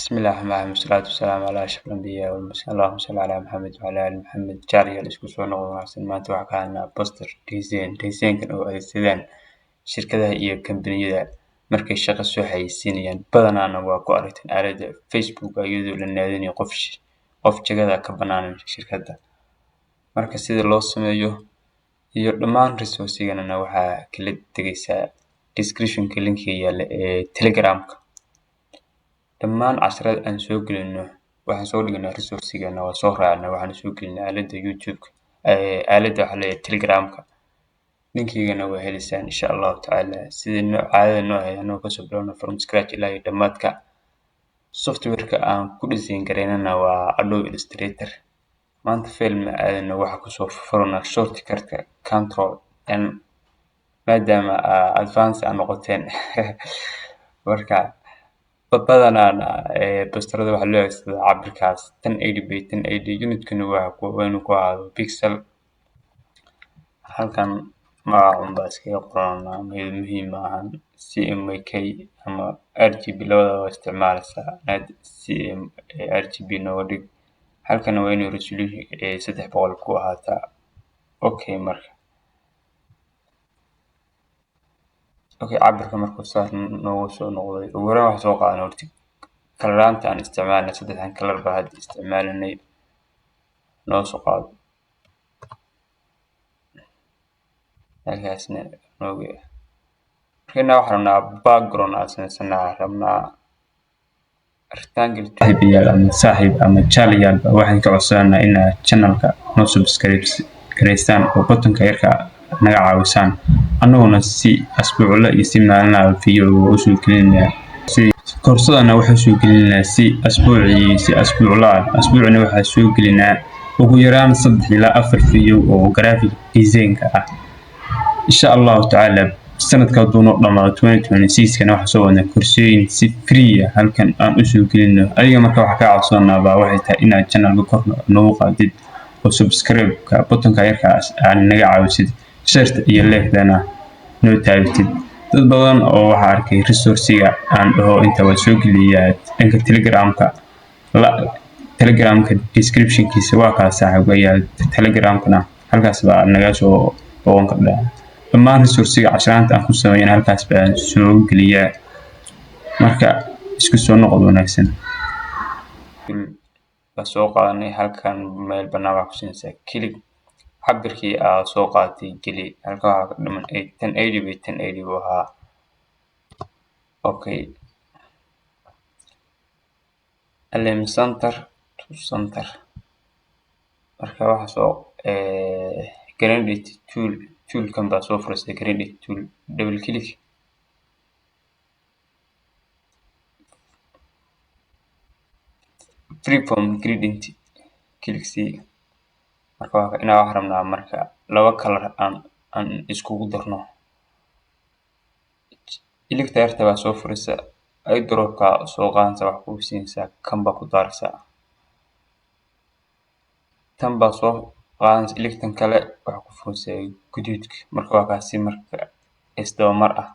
بسم الله الرحمن الرحيم والصلاة والسلام على أشرف الأنبياء والمرسلين اللهم صل على محمد وعلى آل محمد jaariyaal isku soo noqon wanaagsan maanta waxaan ka hadlaynaa poster design-kan oo adeegsadaan shirkadaha iyo kambaniyada markay shaqo soo xayeysiinayaan badanaana waa ku aragteen aaladda Facebook iyadoo la naadinayo qof jagada ka bannaan shirkadda marka sida loo sameeyo iyo dhammaan resource-gana waxaa kala tegaysaa description-ka linkiga yaalla ee Telegram-ka dhammaan casharada aan soo gelino waxaan soo dhignaa resource-gana waa soo raacnaa waxaan soo gelinaa aaladda YouTube-ka aaladda waxa la Telegram-ka linkigana waa heliysaan insha Allah tacaala sidii caadada noo ahayd anoo kasoo bilowno from scratch ilaa iyo dhamaadka software-ka aan ku design gareynana waa Adobe Illustrator maanta film aadana waxa kusoo furana shortcut-ka Control N maadaama advance aan noqoteen marka badanaana posterada waxa loo adeegsadaa cabirkaas 1080 by 1080 unit-kana waa inuu ku ahaado pixel halkan magacan baa iskaga qoranaa muhiim maahan CMYK ama RGB labadaba waa isticmaalaysaa RGB nooga dhig halkan waa inuu resolution 300 ku ahaataa okay marka cabirka markuu saar noogu soo noqday ugu horreyn waxaan soo qaadanay horta kalaraanta aan isticmaalnay saddexdan kalar baa hadda isticmaalanay noo soo qaado halkaasna noogu markana waxaan rabnaa background aan sameysanaa rabnaa rectangle type ama saaxiib ama jaalayaal waxaan ka codsanaa in channel-ka noo subscribe gareysaan oo button-ka yarka naga caawisaan annaguna si asbuucla iyo si maalinlaha video u soo gelinaa si koorsadana waxa soo gelinaa si asbuucla asbuucna waxa soo gelinaa ugu yaraan 3 ilaa 4 video oo graphic design-ka ah insha Allah tacaala sanadka doono dhamaado 2026-kana waxa soo wadnaa koorsooyin si free ah halkan aan u soo gelino adiga marka waxa ka codsanaa waxay tahay inaad channel-ka kor noogu qaadid oo subscribe-ka button-ka yarka aan naga caawisid share iyo like-dana noo taabtid dad badan oo waxa arkay resource-ga aan dhaho inta waa soo geliyaa dhanka Telegram-ka description-kiisa waa ka saaxiibaya Telegram-kana halkaas baa naga soo boqon kartaa dhammaan resource-ga casharaanta aan ku sameeyay halkaas baan soo geliyaa marka isku soo noqod wanaagsan soo qaadanay halkan meel bannaan wax ku siinaysaa click cabirkii aad soo qaatay geli halka waxa ka dhiman 1080 by 1080 buu ahaa okay align center to center marka waxa soo gradient tool-kan baa soo furaysa gradient tool double click freeform gradient click see marka waxaan rabnaa marka laba color aan iskugu darno electric baa soo furaysa ay drop-ka soo qaadanaysa wax ku siinaysa kan baa ku daaraysa tan baa soo qaadanaysa electric kale wax ku furaysa guduudka marka waa kaasi marka isdaba mar ah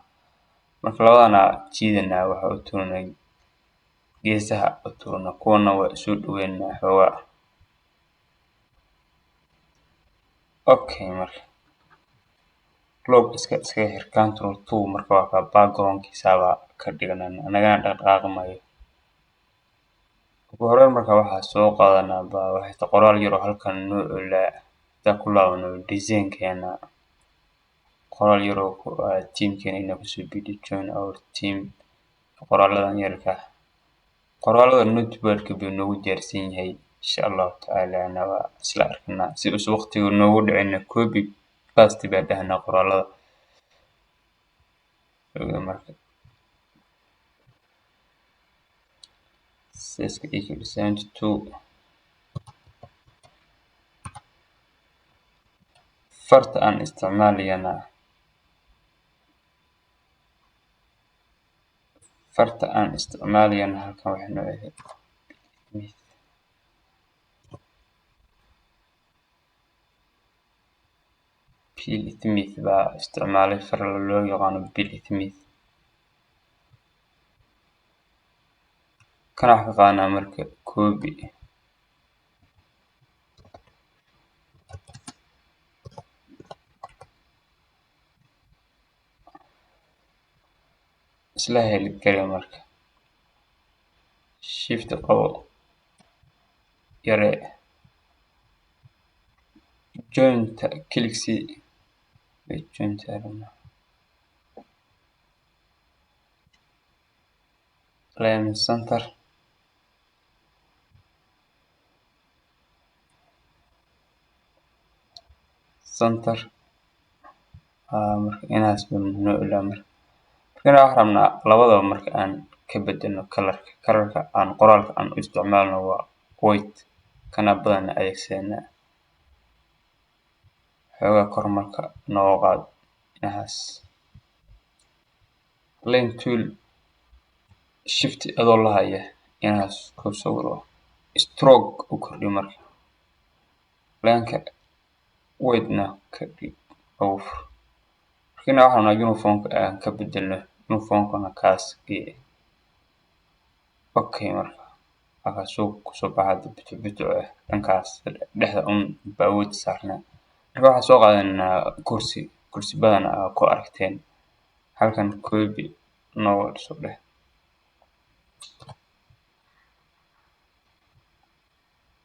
marka labadana jiidana waxa u tuurnay geesaha u tuurna kuwana waa soo dhaweynaa xoogaa okay marka log iska xir control 2 marka waa ka background-kiisa ka dhiganaa anagana dhaqaaqmayo ugu horreyn marka waxa soo qaadanaa waxa qoraal yar oo halkan noo la ku laabano design-keena qoraal yar oo team-keena inuu ku soo bidi join our team qoraaladan yarka qoraalada notebook-ka buu noogu diyaarsan yahay insha Allah tacaala waa isla arkana si uu waqtiga noogu dhicina copy paste baa dhahnaa qoraalada marka siska design to farta aan isticmaalayna halkan waxa noo yahay Bill Smith baa isticmaalay far loo yaqaano Bill Smith kana wax ka qaadnaa marka copy isla heli kara marka shift qabo yare joint click C joint alignment center marka inaas noo ilaa marka waxaan rabnaa labadaba marka aan ka bedelno kalarka aan qoraalka aan u isticmaalno waa white kana badan adeegsanaa xoogaa kor marka noo qaad inaas line tool shift adoo la haya inaas ku sawiro stroke u kordhi marka lineka white na ka dhig over markina waxaan rabnaa uniformka aan ka bedelno uniformkana kaas gee okay marka halkaas kusoo baxa bito dhankaas dhexda baa wood saarnaa marka waxaan soo qaadanaa kursi badan ku aragteen halkan copy noo dhiso dheh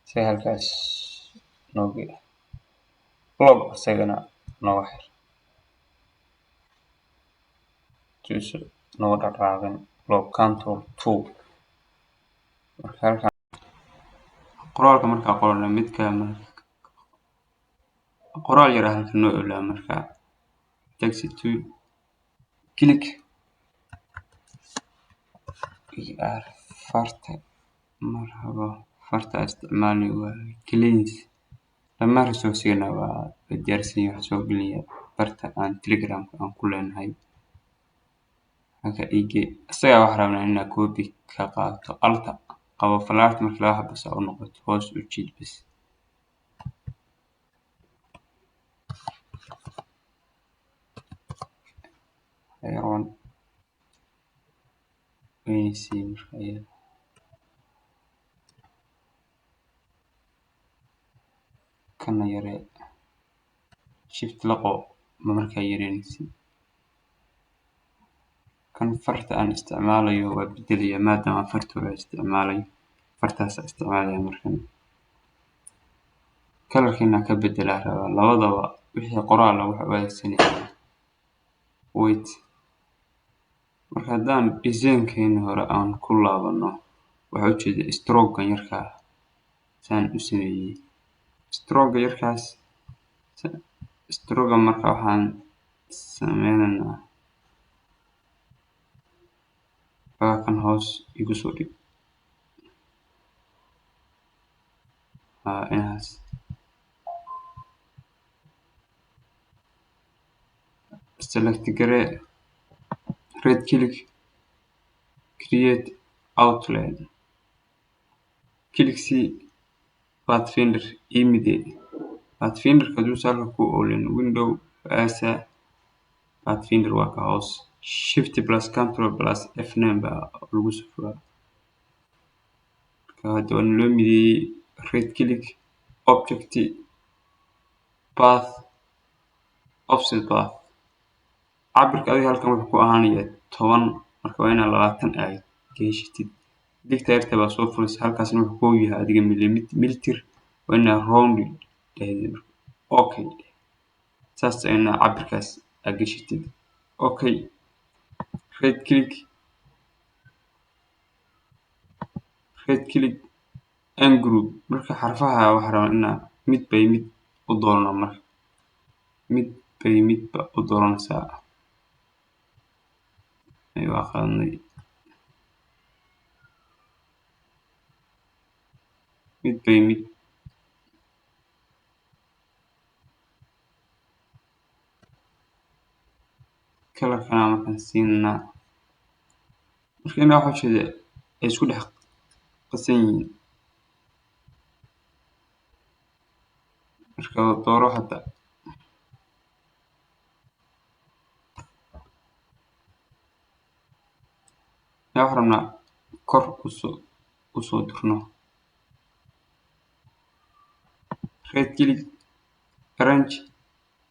si halkaas noogi log isagana noo xir tuso noo dhaqaaqin log control 2 marka halkan qoraalka marka qorno midka qoraal yar halkan noo ilaa marka text tool click farta marhaba farta isticmaali waa cleanse lama resourcena waa diyaarsan yahay soo geliya barta aan telegram aan ku leenahay halka ige isaga wax rabnaa inaan copy ka qaato alta qabo falaart marka la habsa u noqoto hoos u jiid bis ayaan kana yare shift laqo marka yareynaysi kan farta aan isticmaalayo waa bedeliya maadaama farta la isticmaalay fartaas isticmaalaya markan kalarkina ka bedelaa rabaa labadaba wixii qoraal lagu adeegsanaya wait marka hadaan design-keena hore aan ku laabano waxa u jeeda stroke yarka saan u sameeyay stroke yarkaas stroke marka waxaan sameeynaa kan hoos igu soo dhig inaas select gare red click create outline click C pathfinder immediate pathfinder kaduu salka ku oolen window asa pathfinder waa ka hoos shift plus control plus F9 baa lagu soo هذا نلومي right click object path offset path cabirka adiga halkan wuxuu ku ahaanaya 10 marka waa inaad 20 ay geeshitid dictator baa soo fulis halkaasna wuxuu ku yahay adiga millimeter waa inaad round okay saas ayna cabirkaas aad geeshitid okay right click and group marka xarfaha waxa rabaa inaa mid bay mid u doorno marka mid bay mid ba u dooranaysaa ayuu aqaanay mid bay mid kalarkana markaan siinaa marka inaa waxa jeeda ay isku dhex qasan yihiin marka dooro hadda waxaan rabnaa kor u soo usoo dirno. Right click, arrange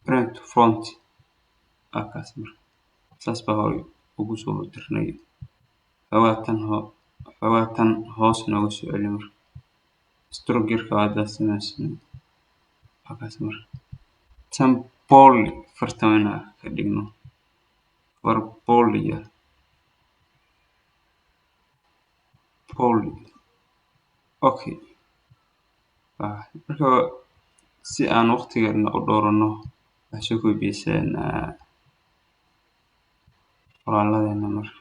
print to front. Marka saas baa hore ugu soo dirnay. Xogatan hoos nooga soo celi marka. Stroke-ka waa sameysnay. Marka tan bold fartamana ka dhigno. War bold. Okay. Marka si aan waqtigeena u doorano waxaan soo koobiyeynaa qoraalladeena marka.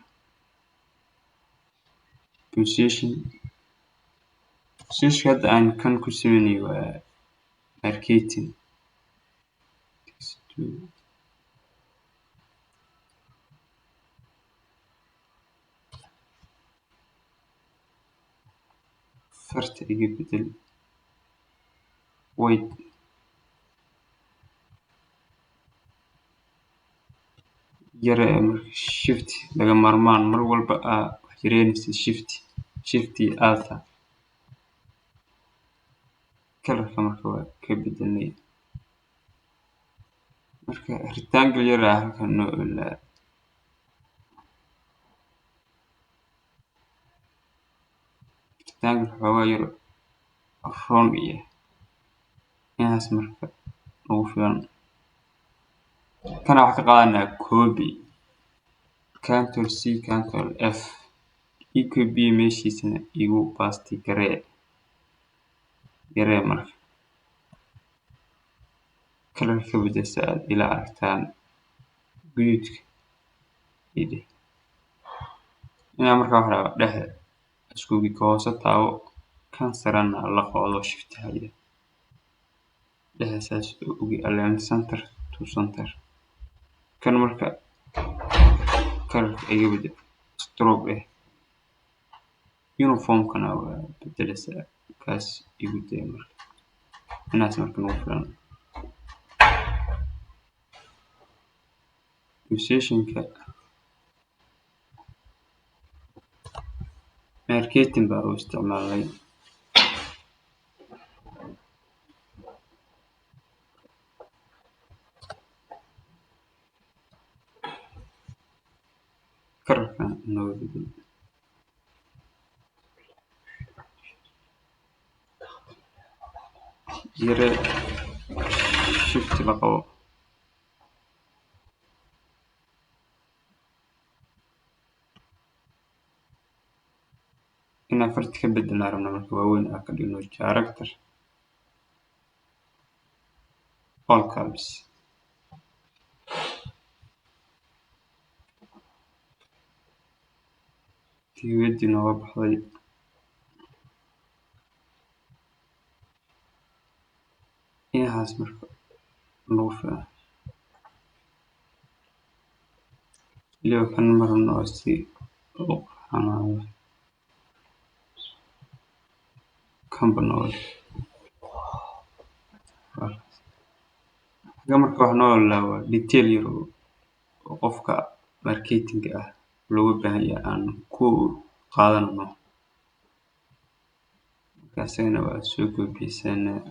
Position hadda aan kan ku sameynay waa marketing. Farta iga bedel wait yare marka shift laga maarmaan mar walba wax yareynaysa shift alta kalarka marka waa ka bedelnay. Marka rectangle yar halkan noo ilaa rectangle xoogaa yar round inaas marka ugu filan. Kana wax ka qaadanaa copy Ctrl C Ctrl F copy meeshiisana igu paste garee marka kalarka bedesa aad ila aragtaan guduudka ina marka wax raba dhexe iskugi hoose taawo kan sarana la qoodo shift haya saas ugu align center to center kan marka kalarka iga bedel stroke uniform kana waa bedelesa kaas igu day marka inaas marka ugu filan. Position-ka marketing baa u isticmaalay. Kalarka noo bedel yare shift la qabo. Ina farta ka bedelnaa rabna marka waaweyn ka dhigno character all caps. Keyword nooga baxday inaas marka ugu filan. Ilaa kan marno si xamaado company marka wax noo laawa detail yar oo qofka marketing looga baahan yahay aan ku qaadanno markaasina waa soo koobiyeynaa.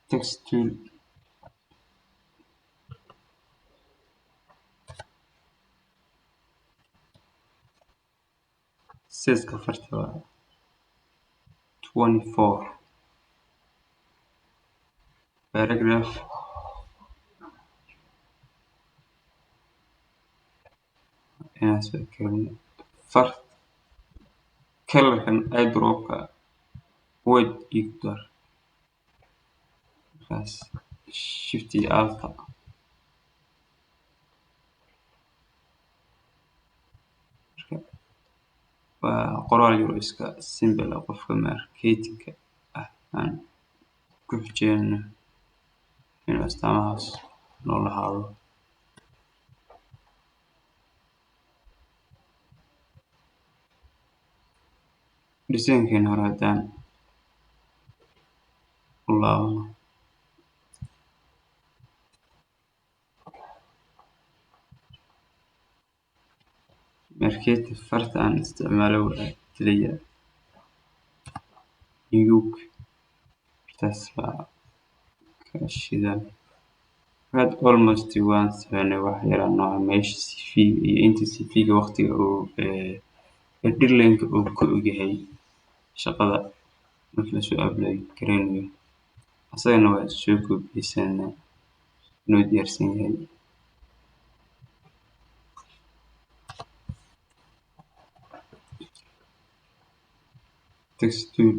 Text tool size-ka farta waa 24 paragraph inaas keeno fart kalarkan eyedropka white igdar kaas shift alta waa qoraal yar iska simple qofka marketing aan ku xijeyno in astaamahaas noo lahaado. Design-keena hore haddaan u laabano marketi farta aan isticmaalo waa kaliya Yuk taas baa ka shidan had almost waan sameynay wax yar nooca meesha CV iyo inta CV-ga waqtiga uu deadline-ka uu ku ogyahay shaqada markii la soo apply gareynayo asagana waa soo koobiyeysana inuu diyaarsan yahay text tool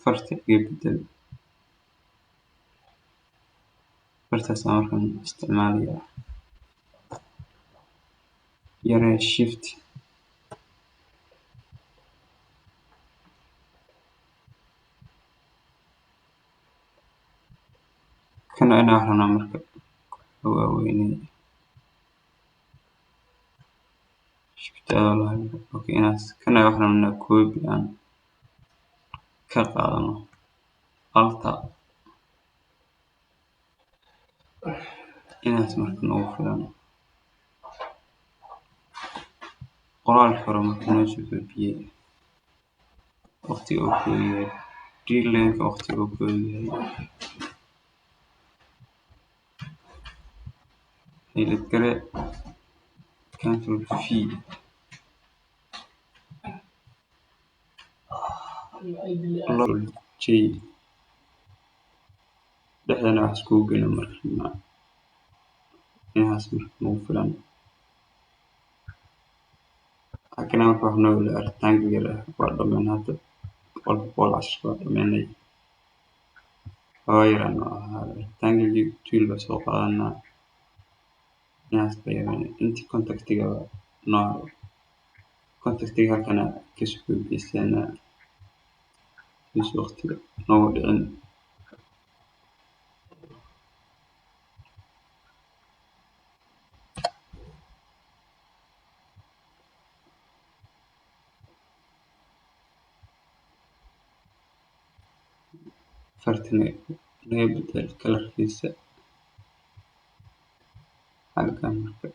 farta iga bedel fartaas aan markaan isticmaalaya yaree shift kana inaan rabnaa marka waaweynay shift okay inaas kana waxaan rabnaa copy aan ka qaadano alta inaas marka noogu filan qoraal hore marka noo soo koobiyey waqtiga uu ku yahay deadline-ka waqtiga uu ku yahay hilid kale control V J dhexdana wax iskugu geyno marka inaas marka noogu filan laakiin marka wax noo wada rectangle waa dhammaan hadda boqol cashir waa dhammaanay yaraan oo ahaa rectangle tool baa soo qaadanaa inaas bayaan intii contactiga noo contactiga halkana ka soo koobiyeysana is waqtiga noogu dhicin fartana laga bedel kalarkiisa halkan marka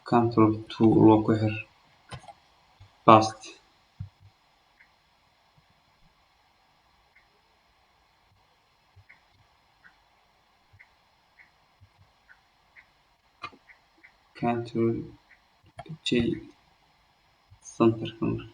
control 2 loo ku xir past control J center marka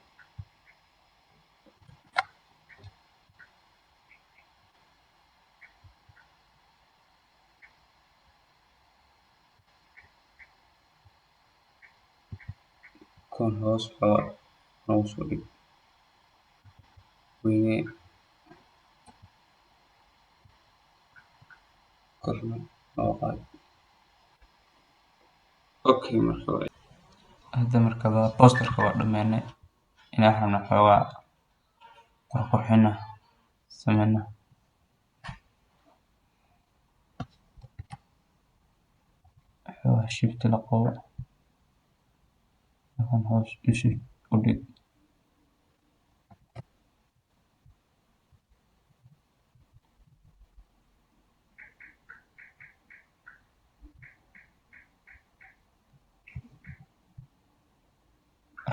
kon hoos baa noogu soo dhig weyne korna noo qaad okay marka hadda marka posterka waa dhammaanay inaan rabno xoogaa qurxina sameyna xoogaa shift la qabo waxaan hoos u dhig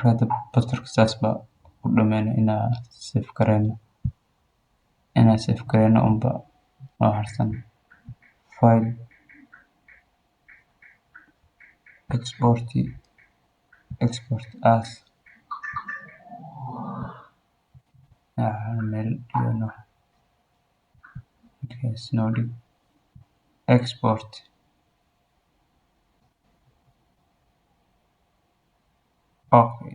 marka posterka saas baa u dhammaanay inaan save gareyno unba noo harsan file export as meel iyano noo dhig export okay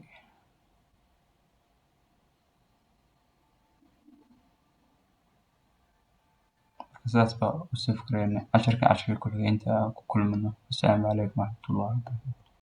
saas baa u save gareyna casharka ku xigeenka ku kulmano. Assalaamu calaykum waraxmatullaahi wabarakaatuh.